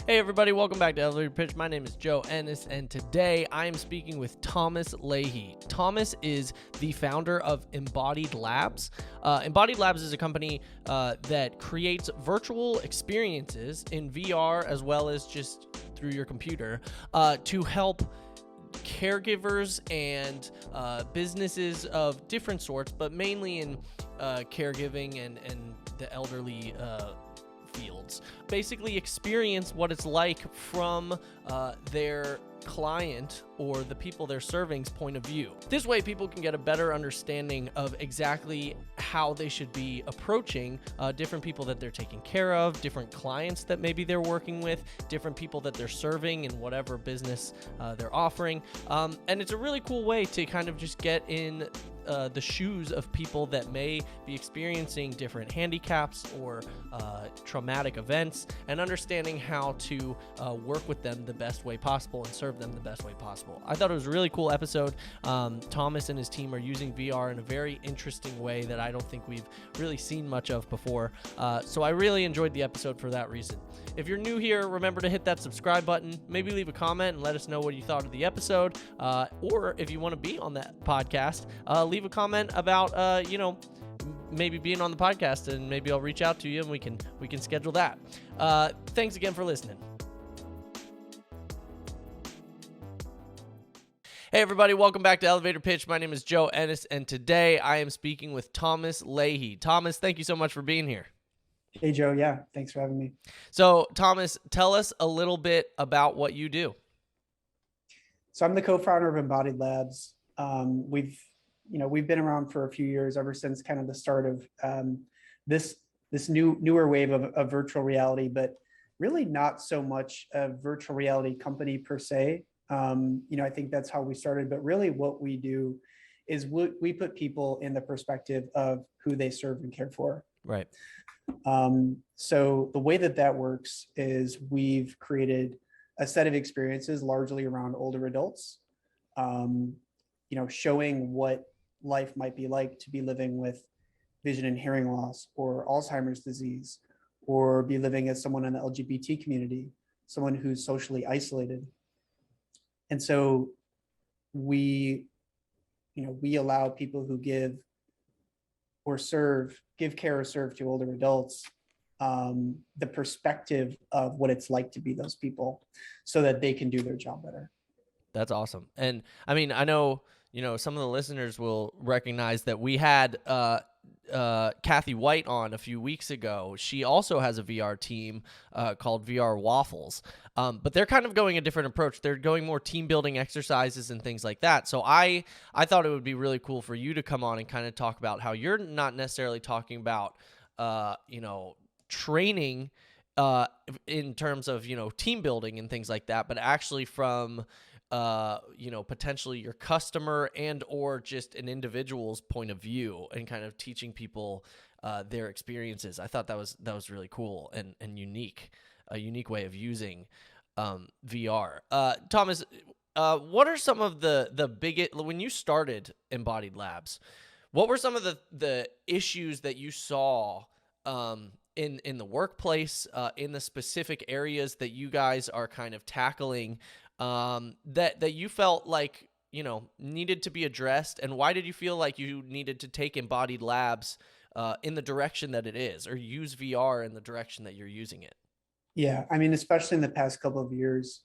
Hey everybody, welcome back to Elevator Pitch. My name is Joe Ennis, and today I am speaking with Thomas Leahy. Thomas is the founder of Embodied Labs. Embodied Labs is a company that creates virtual experiences in VR as well as just through your computer to help caregivers and businesses of different sorts, but mainly in caregiving and the elderly fields, basically experience what it's like from their client or the people they're serving's point of view. This way people can get a better understanding of exactly how they should be approaching different people that they're taking care of, different clients that maybe they're working with, different people that they're serving in whatever business they're offering. And it's a really cool way to kind of just get in the shoes of people that may be experiencing different handicaps or traumatic events, and understanding how to work with them the best way possible and serve them the best way possible. I thought it was a really cool episode. Thomas and his team are using VR in a very interesting way that I don't think we've really seen much of before. So I really enjoyed the episode for that reason. If you're new here, remember to hit that subscribe button, maybe leave a comment and let us know what you thought of the episode. Or if you want to be on that podcast, leave a comment about, maybe being on the podcast, and maybe I'll reach out to you and we can schedule that. Thanks again for listening. Hey everybody, welcome back to Elevator Pitch. My name is Joe Ennis, and today I am speaking with Thomas Leahy. Thomas, thank you so much for being here. Hey, Joe. Yeah, thanks for having me. So, Thomas, tell us a little bit about what you do. So I'm the co-founder of Embodied Labs. We've been around for a few years, ever since kind of the start of this newer wave of virtual reality, but really not so much a virtual reality company per se. I think that's how we started, but really what we do is we put people in the perspective of who they serve and care for. Right. So the way that works is we've created a set of experiences largely around older adults, showing what life might be like to be living with vision and hearing loss or Alzheimer's disease, or be living as someone in the LGBT community, someone who's socially isolated. And so we allow people who give care or serve to older adults the perspective of what it's like to be those people, so that they can do their job better. That's awesome. And I mean, I know, some of the listeners will recognize that we had Kathy White on a few weeks ago. She also has a VR team called VR Waffles, but they're kind of going a different approach. They're going more team building exercises and things like that. So I thought it would be really cool for you to come on and kind of talk about how you're not necessarily talking about, training in terms of, team building and things like that, but actually from potentially your customer and or just an individual's point of view, and kind of teaching people their experiences. I thought that was really cool and unique, a unique way of using VR. Thomas, what are some of the biggest, when you started Embodied Labs, what were some of the issues that you saw in the workplace, in the specific areas that you guys are kind of tackling, that you felt like, needed to be addressed? And why did you feel like you needed to take Embodied Labs in the direction that it is, or use VR in the direction that you're using it? Yeah, I mean, especially in the past couple of years,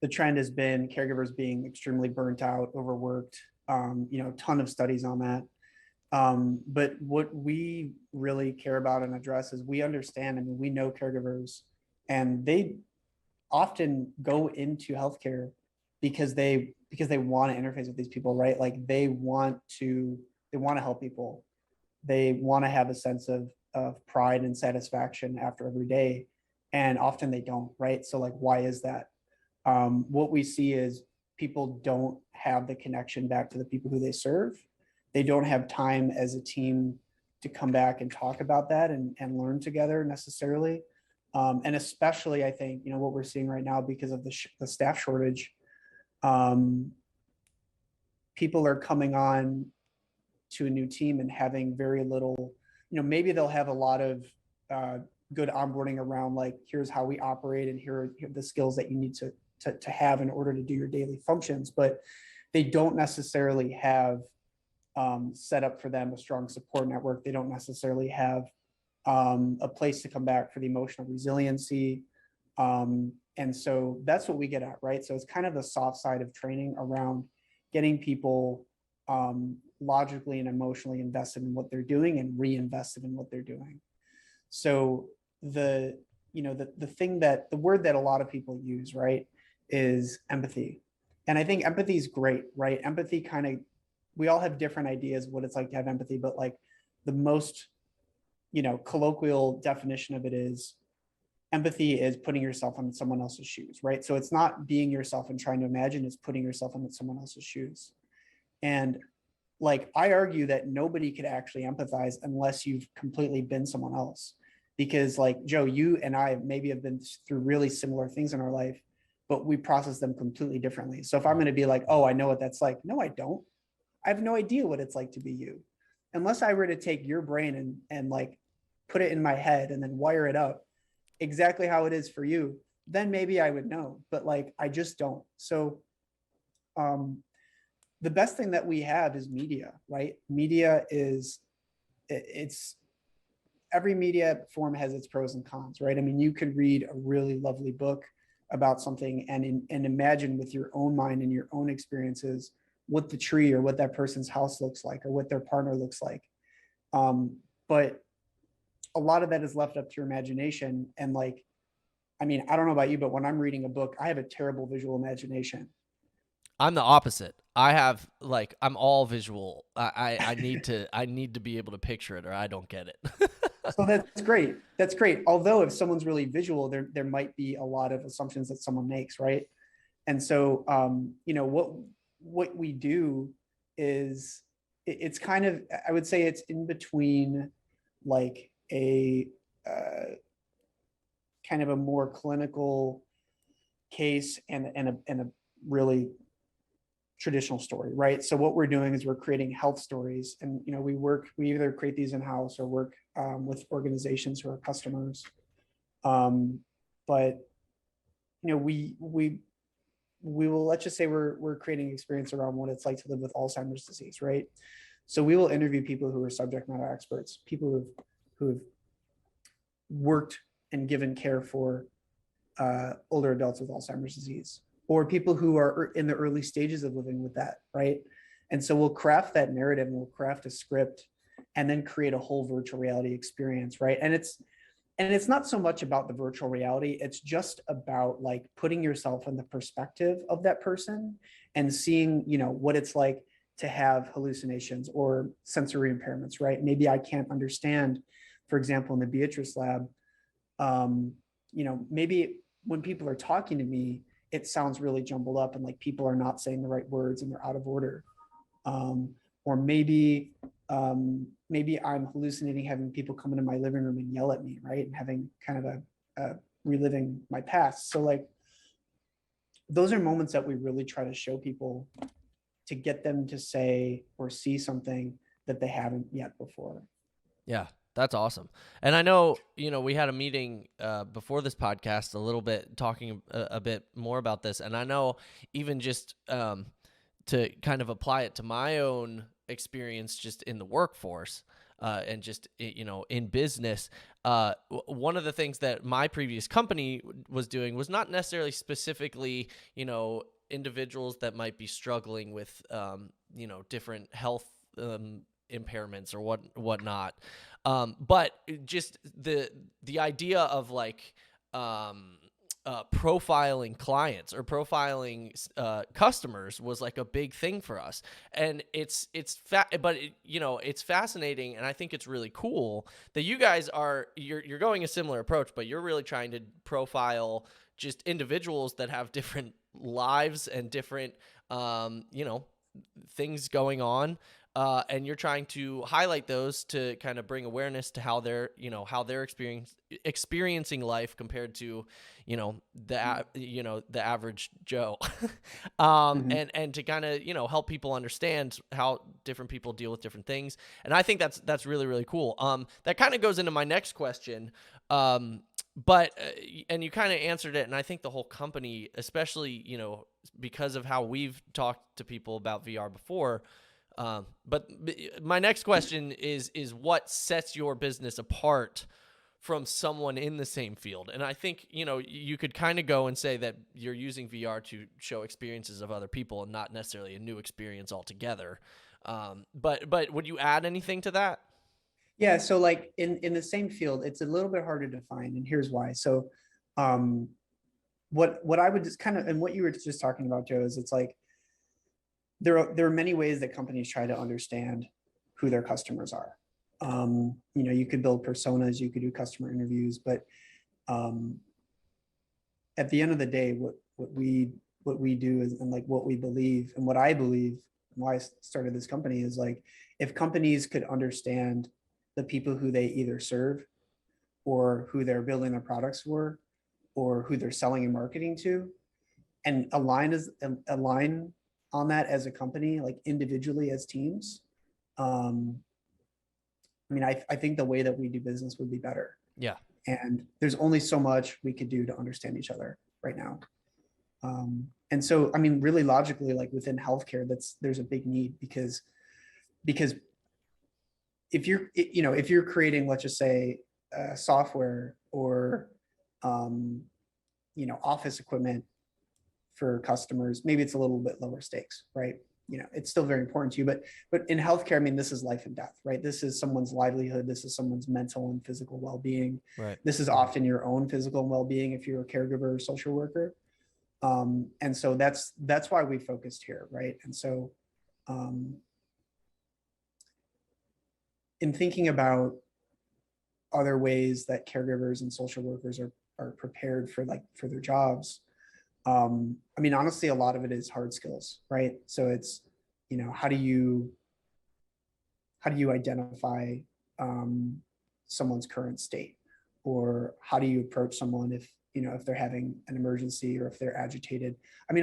the trend has been caregivers being extremely burnt out, overworked, ton of studies on that. But what we really care about and address is, we understand, we know caregivers, and they often go into healthcare because they want to interface with these people, right? Like they want to help people. They want to have a sense of pride and satisfaction after every day. And often they don't, right? So like, why is that? What we see is people don't have the connection back to the people who they serve. They don't have time as a team to come back and talk about that and learn together necessarily. And especially, I think, what we're seeing right now, because of the staff shortage, people are coming on to a new team and having very little, maybe they'll have a lot of good onboarding around like, here's how we operate and here are the skills that you need to have in order to do your daily functions. But they don't necessarily have set up for them a strong support network. They don't necessarily have a place to come back for the emotional resiliency. And so that's what we get at, right? So it's kind of the soft side of training around getting people logically and emotionally invested in what they're doing and reinvested in what they're doing. So the thing that the word that a lot of people use, right, is empathy. And I think empathy is great, right? Empathy kind of, we all have different ideas what it's like to have empathy, but like the most, colloquial definition of it is empathy is putting yourself in someone else's shoes, right? So it's not being yourself and trying to imagine, it's putting yourself in someone else's shoes. And like, I argue that nobody could actually empathize unless you've completely been someone else. Because like, Joe, you and I maybe have been through really similar things in our life, but we process them completely differently. So if I'm going to be like, oh, I know what that's like. No, I don't. I have no idea what it's like to be you. Unless I were to take your brain and like put it in my head and then wire it up exactly how it is for you, then maybe I would know. But like, I just don't. So the best thing that we have is media, right? Media is, it's, every media form has its pros and cons, right? I mean, you could read a really lovely book about something and imagine with your own mind and your own experiences what the tree or what that person's house looks like or what their partner looks like. But a lot of that is left up to your imagination. And like, I mean, I don't know about you, but when I'm reading a book, I have a terrible visual imagination. I'm the opposite. I have like I'm all visual. I need to be able to picture it or I don't get it. So that's great. That's great. Although if someone's really visual, there might be a lot of assumptions that someone makes, right? And so what we do is it's kind of, I would say it's in between like a kind of a more clinical case and a really traditional story, right? So what we're doing is we're creating health stories, and we either create these in house or work with organizations who are customers. But we will, let's just say we're creating experience around what it's like to live with Alzheimer's disease, right? So we will interview people who are subject matter experts, people who've worked and given care for older adults with Alzheimer's disease, or people who are in the early stages of living with that, right? And so we'll craft that narrative and we'll craft a script and then create a whole virtual reality experience, right? And it's not so much about the virtual reality, it's just about like putting yourself in the perspective of that person and seeing, what it's like to have hallucinations or sensory impairments, right? Maybe I can't understand, for example, in the Beatrice lab, maybe when people are talking to me, it sounds really jumbled up and like people are not saying the right words and they're out of order. Or maybe I'm hallucinating, having people come into my living room and yell at me, right? And having kind of a reliving my past. So like, those are moments that we really try to show people to get them to say or see something that they haven't yet before. Yeah, that's awesome. And I know, we had a meeting before this podcast a little bit talking a bit more about this. And I know even just to kind of apply it to my own experience just in the workforce and just, in business, one of the things that my previous company was doing was not necessarily specifically, individuals that might be struggling with, different health impairments or whatnot. But just the idea of like profiling clients or profiling customers was like a big thing for us, and it's fascinating, and I think it's really cool that you guys you're going a similar approach, but you're really trying to profile just individuals that have different lives and different things going on. and you're trying to highlight those to kind of bring awareness to how they're, how they're experiencing life compared to, the average Joe, Mhm. and to kind of, help people understand how different people deal with different things. And I think that's really, really cool. That kind of goes into my next question. But and you kind of answered it, and I think the whole company, especially, because of how we've talked to people about VR before. But my next question is what sets your business apart from someone in the same field? And I think, you could kind of go and say that you're using VR to show experiences of other people and not necessarily a new experience altogether. But would you add anything to that? Yeah, so like in the same field, it's a little bit harder to find, and here's why. So, um, what I would just kind of, and what you were just talking about, Joe, is it's like there are many ways that companies try to understand who their customers are. You could build personas, you could do customer interviews, but um, at the end of the day, what we do is, and like what we believe and what I believe, and why I started this company, is like if companies could understand the people who they either serve or who they're building their products for or who they're selling and marketing to, and align on that as a company, like individually as teams. um I think the way that we do business would be better, Yeah. and there's only so much we could do to understand each other right now. And so, really logically, like within healthcare, there's a big need, because if you're creating, let's just say, software or um, office equipment for customers, maybe it's a little bit lower stakes, right? It's still very important to you, but in healthcare, this is life and death, right? This is someone's livelihood. This is someone's mental and physical well-being. Right. This is often your own physical well-being if you're a caregiver or social worker. And so that's why we focused here, right? And so, um, in thinking about other ways that caregivers and social workers are prepared for their jobs, honestly, a lot of it is hard skills, right? So it's, how do you identify someone's current state, or how do you approach someone if they're having an emergency or if they're agitated?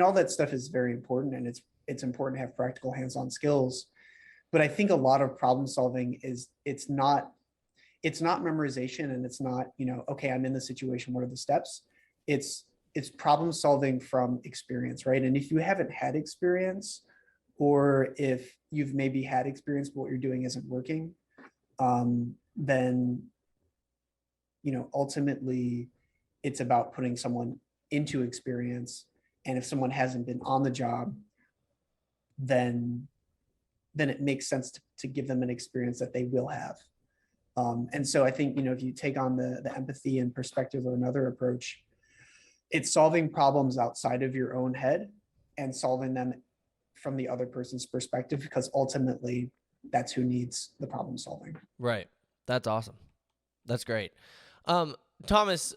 All that stuff is very important, and it's important to have practical hands-on skills. But I think a lot of problem solving is, it's not memorization, and it's not, okay, I'm in the situation, what are the steps? It's problem solving from experience, right? And if you haven't had experience, or if you've maybe had experience but what you're doing isn't working, then ultimately it's about putting someone into experience. And if someone hasn't been on the job, then it makes sense to give them an experience that they will have. And so I think, if you take on the empathy and perspective of another approach, it's solving problems outside of your own head and solving them from the other person's perspective, because ultimately that's who needs the problem solving. Right. That's awesome. That's great. Um, Thomas,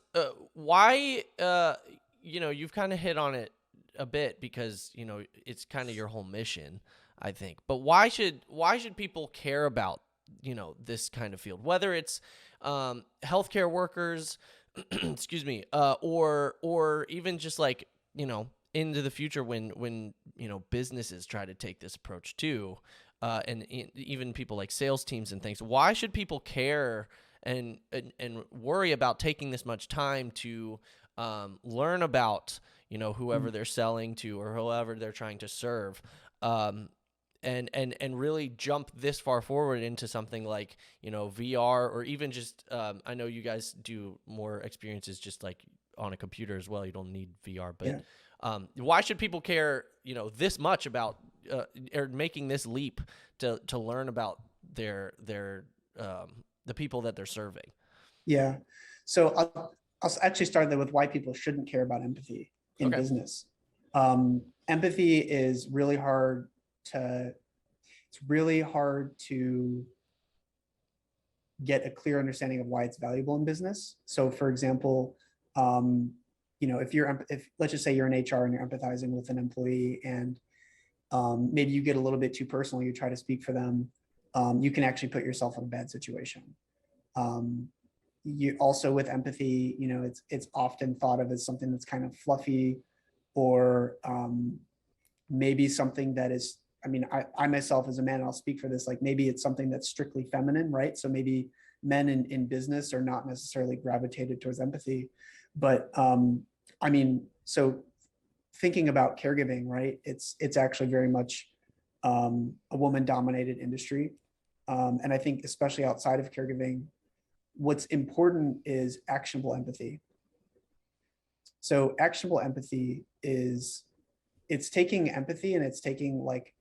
why, you've kind of hit on it a bit because, it's kind of your whole mission, I think. But why should people care about, this kind of field, whether it's healthcare workers, excuse me, or even just like, into the future when businesses try to take this approach too, and even people like sales teams and things. Why should people care and worry about taking this much time to learn about whoever they're selling to or whoever they're trying to serve, and really jump this far forward into something like VR, or even just I know you guys do more experiences just like on a computer as well. You don't need VR, but Yeah. why should people care this much about or making this leap to learn about their the people that they're serving? Yeah. So I'll actually start there with why people shouldn't care about empathy in Okay. business. Empathy is really hard to, it's really hard to get a clear understanding of why it's valuable in business. So for example, if let's just say you're in HR and you're empathizing with an employee, and maybe you get a little bit too personal, you try to speak for them, you can actually put yourself in a bad situation. You also, with empathy, it's often thought of as something that's kind of fluffy, or maybe something that is, I myself as a man, I'll speak for this, like maybe it's something that's strictly feminine, right? So maybe men in business are not necessarily gravitated towards empathy. But so thinking about caregiving, right? It's actually very much a woman dominated industry. And I think especially outside of caregiving, what's important is actionable empathy. So actionable empathy is, it's taking empathy and it's taking like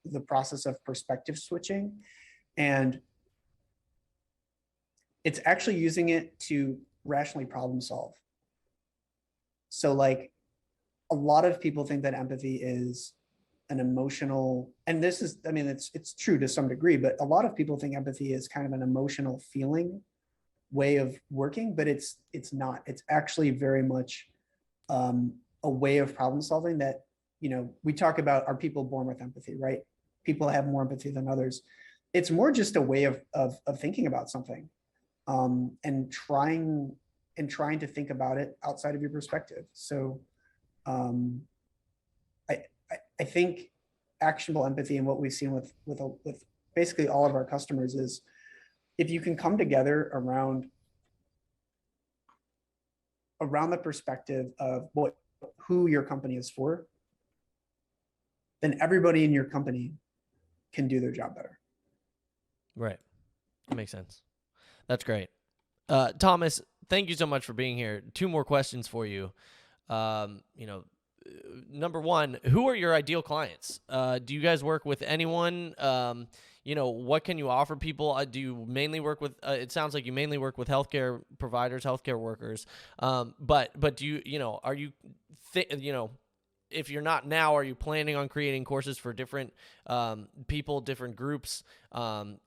the process of perspective switching, and it's actually using it to rationally problem solve. So like a lot of people think that empathy is an emotional, and this is, it's true to some degree, but a lot of people think empathy is kind of an emotional feeling way of working, but it's not. It's actually very much a way of problem solving that, we talk about, are people born with empathy, right? People have more empathy than others. It's more just a way of thinking about something, and trying to think about it outside of your perspective. So I think actionable empathy, and what we've seen with basically all of our customers, is if you can come together around the perspective of who your company is for, then everybody in your company can do their job better. Right. That makes sense. That's great. Thomas, thank you so much for being here. 2 more questions for you. Number one, who are your ideal clients? Do you guys work with anyone? What can you offer people? Do you mainly work with, it sounds like you mainly work with healthcare providers, healthcare workers. But do you, are you, if you're not now, are you planning on creating courses for different people, different groups,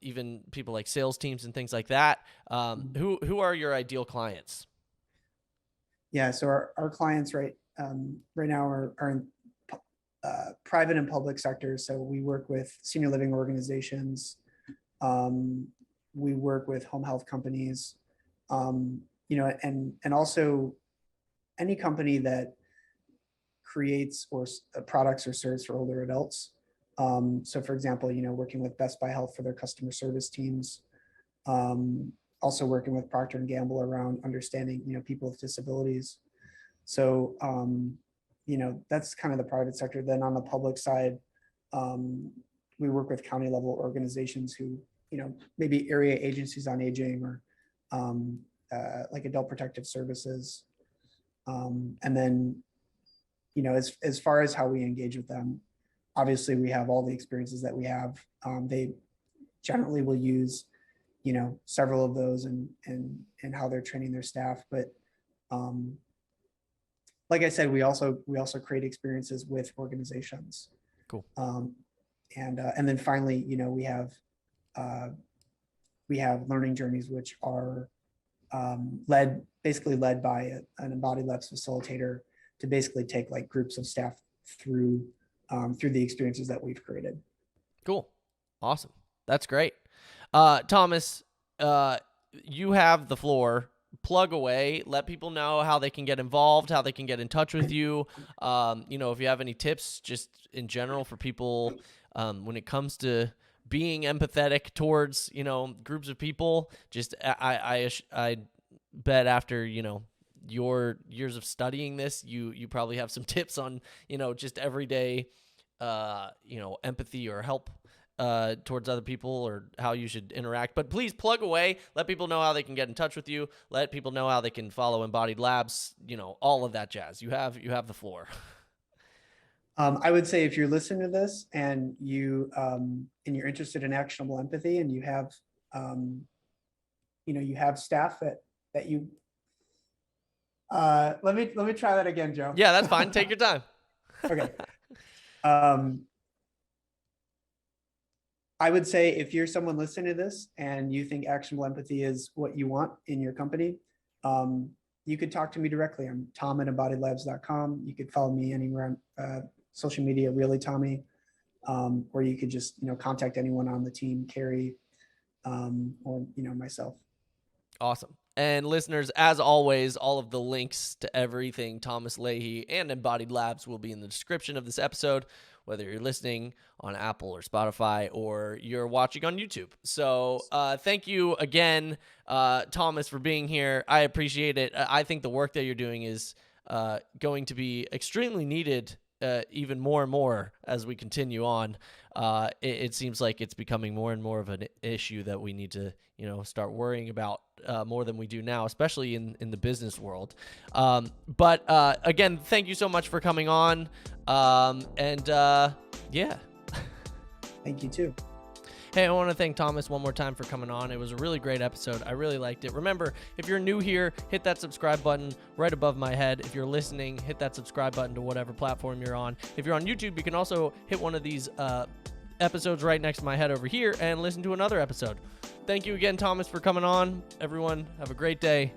even people like sales teams and things like that? Who are your ideal clients? Yeah, so our clients right now are in private and public sectors. So we work with senior living organizations. We work with home health companies, and also any company that creates or products or serves for older adults. So for example, working with Best Buy Health for their customer service teams. Also working with Procter and Gamble around understanding, people with disabilities. So, that's kind of the private sector. Then on the public side, we work with county level organizations who, maybe area agencies on aging, or like adult protective services. And then, as far as how we engage with them, obviously we have all the experiences that we have. They generally will use, several of those and how they're training their staff. But like I said, we also create experiences with organizations. Cool. And then finally, we have learning journeys, which are led by an Embodied Labs facilitator to basically take like groups of staff through the experiences that we've created. Cool. Awesome. That's great. Thomas, you have the floor. Plug away. Let people know how they can get involved, how they can get in touch with you. If you have any tips just in general for people when it comes to being empathetic towards, groups of people. Just I bet after, your years of studying this, you probably have some tips on, just everyday, empathy or help towards other people, or how you should interact. But please plug away. Let people know how they can get in touch with you. Let people know how they can follow Embodied Labs, all of that jazz. You have the floor. I would say if you're listening to this and you're interested in actionable empathy, and you have staff that you let me try that again, Joe. Yeah, that's fine. Take your time. Okay. I would say if you're someone listening to this and you think actionable empathy is what you want in your company, you could talk to me directly. I'm Tom at embodiedlabs.com. You could follow me anywhere on social media, really Tommy. or you could just, contact anyone on the team, Carrie, or, myself. Awesome. And listeners, as always, all of the links to everything Thomas Leahy and Embodied Labs will be in the description of this episode, whether you're listening on Apple or Spotify or you're watching on YouTube. So thank you again, Thomas, for being here. I appreciate it. I think the work that you're doing is going to be extremely needed even more and more as we continue on. It seems like it's becoming more and more of an issue that we need to, start worrying about more than we do now, especially in the business world. But again, thank you so much for coming on. Yeah. Thank you too. Hey, I want to thank Thomas one more time for coming on. It was a really great episode. I really liked it. Remember, if you're new here, hit that subscribe button right above my head. If you're listening, hit that subscribe button to whatever platform you're on. If you're on YouTube, you can also hit one of these episodes right next to my head over here and listen to another episode. Thank you again, Thomas, for coming on. Everyone, have a great day.